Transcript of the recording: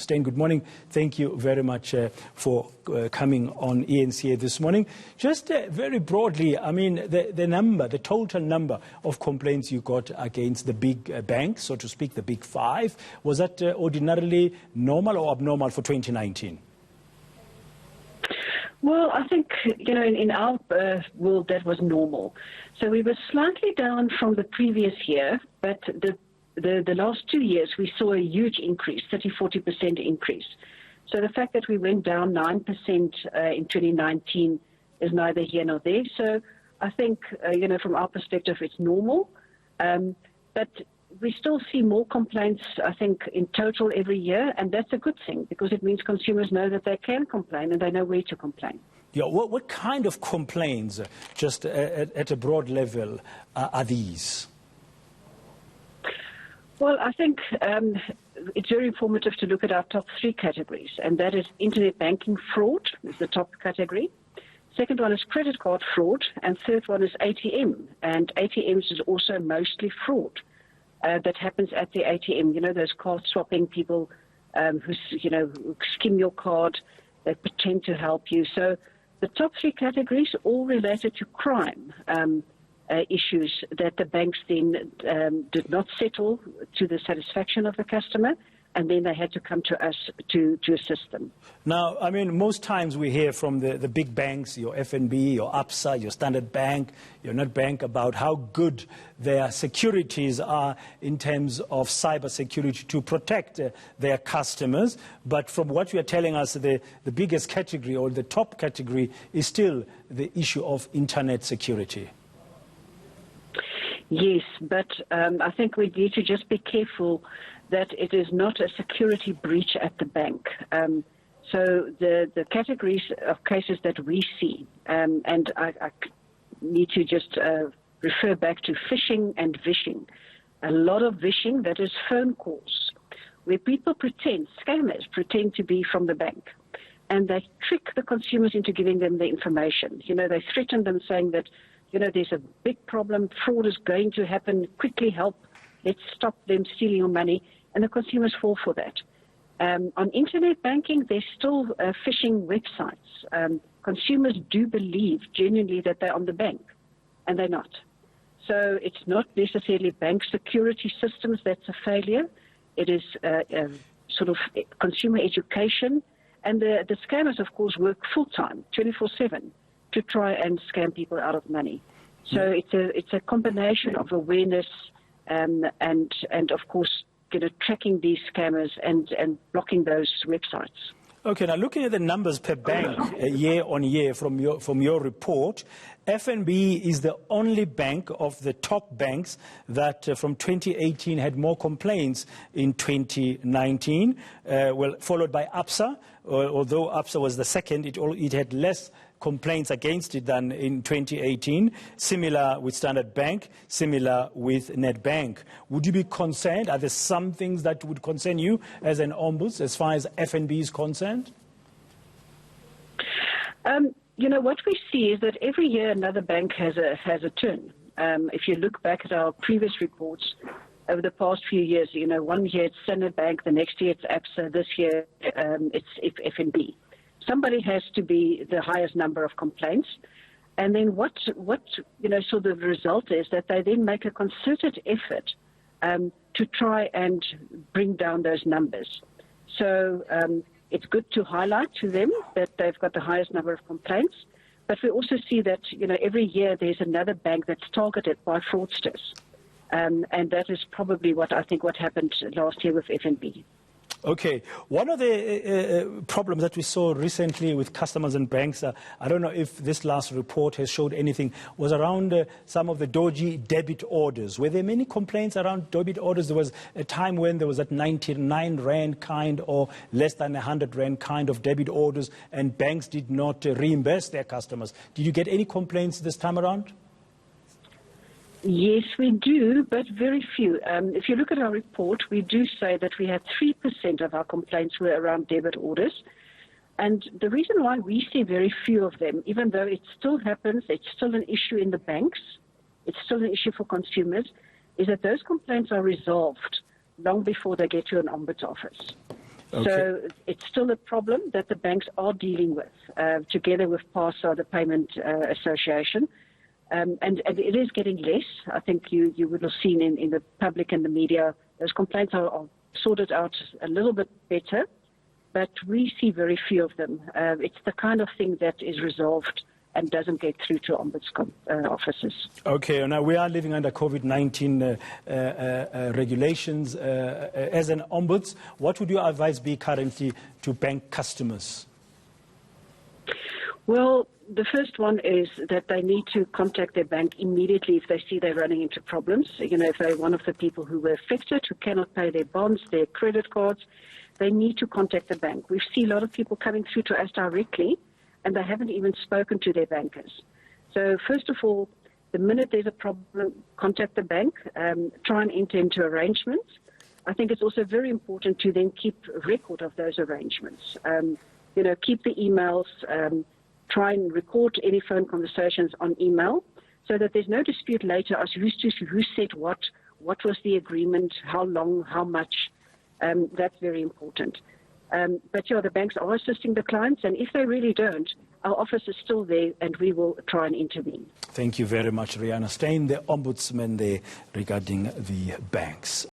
Steyn, good morning. Thank you very much for coming on eNCA this morning. Just very broadly, I mean, the total number of complaints you got against the big banks, so to speak, the big five, was that ordinarily normal or abnormal for 2019? Well, I think, in our world that was normal. So we were slightly down from the previous year, but the last 2 years we saw a huge increase, 30-40% increase. So the fact that we went down 9% in 2019 is neither here nor there. So I think, from our perspective, it's normal. But we still see more complaints, I think, in total every year, and that's a good thing because it means consumers know that they can complain and they know where to complain. Yeah, what kind of complaints, just at a broad level, are these? Well, I think it's very informative to look at our top 3 categories, and that is internet banking fraud is the top category. Second one is credit card fraud, and third one is ATM. And ATMs is also mostly fraud that happens at the ATM. Those card swapping people who skim your card, they pretend to help you. So the top 3 categories all related to crime issues that the banks then did not settle to the satisfaction of the customer, and then they had to come to us to assist them. Now, I mean, most times we hear from the big banks, your FNB, your ABSA, your Standard Bank, your Nedbank, about how good their securities are in terms of cyber security to protect their customers. But from what you are telling us, the biggest category or the top category is still the issue of internet security. Yes, but I think we need to just be careful that it is not a security breach at the bank. So the categories of cases that we see, and I need to just refer back to phishing and vishing. A lot of vishing, that is phone calls, where people scammers pretend to be from the bank, and they trick the consumers into giving them the information. They threaten them saying that, there's a big problem, fraud is going to happen, quickly help, let's stop them stealing your money, and the consumers fall for that. On internet banking, there's still phishing websites. Consumers do believe genuinely that they're on the bank, and they're not. So it's not necessarily bank security systems that's a failure. It is sort of consumer education, and the scammers, of course, work full-time, 24/7. to try and scam people out of money. So it's a combination of awareness and of course, tracking these scammers and blocking those websites. Okay, now looking at the numbers per bank year on year from your report, FNB is the only bank of the top banks that from 2018 had more complaints in 2019, followed by ABSA. Although ABSA was the second, it had less complaints against it than in 2018, similar with Standard Bank, similar with Nedbank. Would you be concerned? Are there some things that would concern you as an ombuds as far as FNB is concerned? What we see is that every year another bank has a turn. If you look back at our previous reports over the past few years, 1 year it's Standard Bank, the next year it's ABSA, this year it's FNB. Somebody has to be the highest number of complaints. And then what sort of result is that they then make a concerted effort to try and bring down those numbers. So it's good to highlight to them that they've got the highest number of complaints. But we also see that, every year there's another bank that's targeted by fraudsters. And that is probably what happened last year with FNB. Okay. One of the problems that we saw recently with customers and banks, I don't know if this last report has showed anything, was around some of the dodgy debit orders. Were there many complaints around debit orders? There was a time when there was that 99 Rand kind or less than 100 Rand kind of debit orders, and banks did not reimburse their customers. Did you get any complaints this time around? Yes, we do, but very few. If you look at our report, we do say that we had 3% of our complaints were around debit orders. And the reason why we see very few of them, even though it still happens, it's still an issue in the banks, it's still an issue for consumers, is that those complaints are resolved long before they get to an ombuds office. Okay. So it's still a problem that the banks are dealing with, together with PASA, the Payment Association. And it is getting less. I think you would have seen in the public and the media, those complaints are sorted out a little bit better, but we see very few of them. It's the kind of thing that is resolved and doesn't get through to ombudsman offices. Okay, now we are living under COVID-19 regulations. As an ombuds, what would your advice be currently to bank customers? Well, the first one is that they need to contact their bank immediately if they see they're running into problems. If they're one of the people who were affected, who cannot pay their bonds, their credit cards, they need to contact the bank. We see a lot of people coming through to us directly, and they haven't even spoken to their bankers. So first of all, the minute there's a problem, contact the bank, try and enter into arrangements. I think it's also very important to then keep record of those arrangements. Keep the emails, try and record any phone conversations on email so that there's no dispute later as who said what was the agreement, how long, how much. That's very important. But the banks are assisting the clients, and if they really don't, our office is still there and we will try and intervene. Thank you very much, Reana Steyn, the Ombudsman there regarding the banks.